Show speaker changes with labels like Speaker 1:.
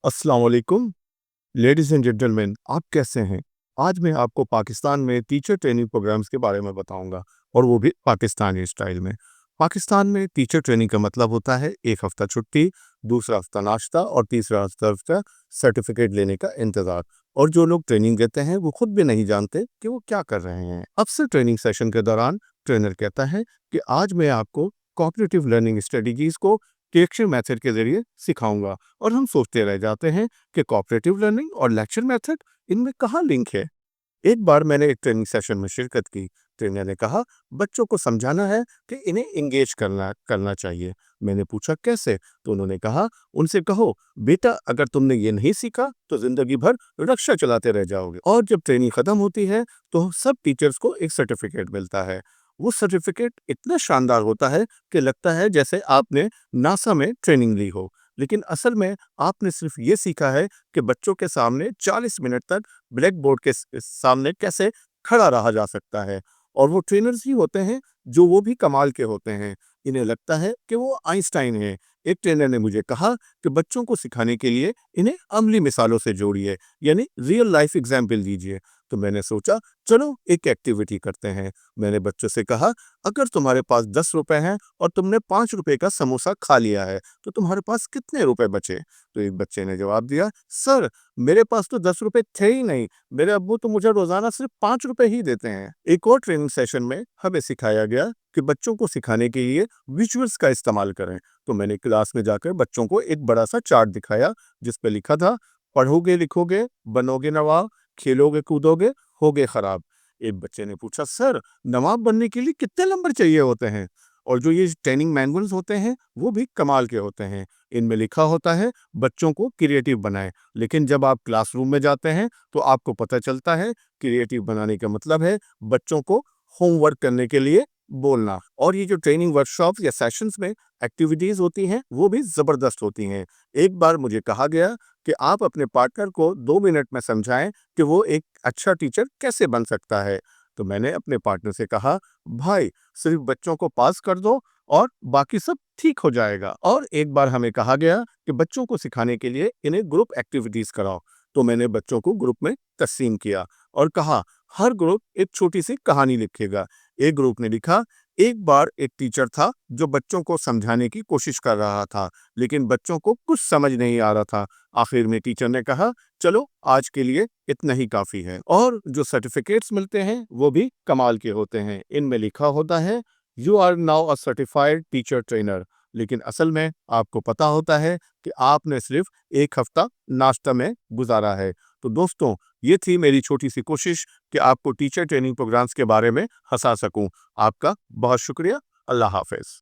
Speaker 1: अस्सलाम वालेकुम ladies and gentleman, आप कैसे हैं? आज मैं आपको पाकिस्तान में टीचर ट्रेनिंग प्रोग्राम्स के बारे में बताऊंगा, और वो भी पाकिस्तानी स्टाइल में। पाकिस्तान में टीचर ट्रेनिंग का मतलब होता है एक हफ्ता छुट्टी, दूसरा हफ्ता नाश्ता और तीसरा हफ्ता सर्टिफिकेट लेने का इंतज़ार। और जो लोग ट्रेनिंग देते हैं वो खुद भी नहीं जानते कि वो क्या कर रहे हैं। अक्सर ट्रेनिंग सेशन के दौरान ट्रेनर कहता है कि आज मैं आपको कॉग्निटिव लर्निंग स्ट्रेटजीज को लेक्चर मेथड के जरिए सिखाऊंगा, और हम सोचते रह जाते हैं कि कोऑपरेटिव लर्निंग और लेक्चर मेथड, इनमें कहाँ लिंक है। एक बार मैंने एक ट्रेनिंग सेशन में शिरकत की। ट्रेनर ने कहा बच्चों को समझाना है कि इन्हें इंगेज करना करना चाहिए। मैंने पूछा कैसे, तो उन्होंने कहा उनसे कहो बेटा, अगर तुमने ये नहीं सीखा तो जिंदगी भर रक्षा चलाते रह जाओगे। और जब ट्रेनिंग खत्म होती है तो सब टीचर्स को एक सर्टिफिकेट मिलता है। वो सर्टिफिकेट इतना शानदार होता है कि लगता है जैसे आपने नासा में ट्रेनिंग ली हो। लेकिन असल में आपने सिर्फ ये सीखा है कि बच्चों के सामने 40 मिनट तक ब्लैक बोर्ड के सामने कैसे खड़ा रहा जा सकता है। और वो ट्रेनर्स ही होते हैं जो वो भी कमाल के होते हैं। इन्हें लगता है कि वो आइंस्टाइन है। एक ट्रेनर ने मुझे कहा कि बच्चों को सिखाने के लिए इन्हें अमली मिसालों से जोड़िए, यानी रियल लाइफ एग्जाम्पल दीजिए। तो मैंने सोचा चलो एक एक्टिविटी करते हैं। मैंने बच्चों से कहा अगर तुम्हारे पास 10 रुपए हैं और तुमने 5 रुपए का समोसा खा लिया है तो तुम्हारे पास कितने रुपए बचे? तो एक बच्चे ने जवाब दिया, सर मेरे पास तो 10 रुपए थे ही नहीं, मेरे अब्बू तो मुझे रोजाना सिर्फ 5 रुपए ही देते हैं। एक और ट्रेनिंग सेशन में हमें सिखाया गया कि बच्चों को सिखाने के लिए विजुअल्स का इस्तेमाल करें। तो मैंने क्लास में जाकर बच्चों को एक बड़ा सा चार्ट दिखाया जिस पे लिखा था पढ़ोगे लिखोगे बनोगे नवाब, खेलोगे कूदोगे होगे खराब। एक बच्चे ने पूछा सर नवाब बनने के लिए कितने नंबर चाहिए होते हैं? और जो ये ट्रेनिंग मैनुअल्स होते हैं वो भी कमाल के होते हैं। इनमें लिखा होता है बच्चों को क्रिएटिव बनाएं। लेकिन जब आप क्लासरूम में जाते हैं तो आपको पता चलता है क्रिएटिव बनाने का मतलब है बच्चों को होमवर्क करने के लिए बोलना। और ये जो ट्रेनिंग वर्कशॉप या सेशंस में एक्टिविटीज होती हैं वो भी जबरदस्त होती हैं। एक बार मुझे कहा गया कि आप अपने पार्टनर को 2 मिनट में समझाएं कि वो एक अच्छा टीचर कैसे बन सकता है। तो मैंने अपने पार्टनर से कहा भाई सिर्फ बच्चों को पास कर दो और बाकी सब ठीक हो जाएगा। और एक बार हमें कहा गया कि बच्चों को सिखाने के लिए इन्हें ग्रुप एक्टिविटीज कराओ। तो मैंने बच्चों को ग्रुप में तकसीम किया और कहा हर ग्रुप एक छोटी सी कहानी लिखेगा। एक ग्रुप ने लिखा एक बार एक टीचर था जो बच्चों को समझाने की कोशिश कर रहा था, लेकिन बच्चों को कुछ समझ नहीं आ रहा था। आखिर में टीचर ने कहा चलो आज के लिए इतना ही काफी है। और जो सर्टिफिकेट्स मिलते हैं वो भी कमाल के होते हैं। इनमें लिखा होता है you are now a certified teacher trainer, लेकिन असल में आपको पता होता है कि आपने सिर्फ एक हफ्ता नाश्ता में गुजारा है। तो दोस्तों, ये थी मेरी छोटी सी कोशिश कि आपको टीचर ट्रेनिंग प्रोग्राम्स के बारे में हंसा सकूं। आपका बहुत शुक्रिया। अल्लाह हाफिज।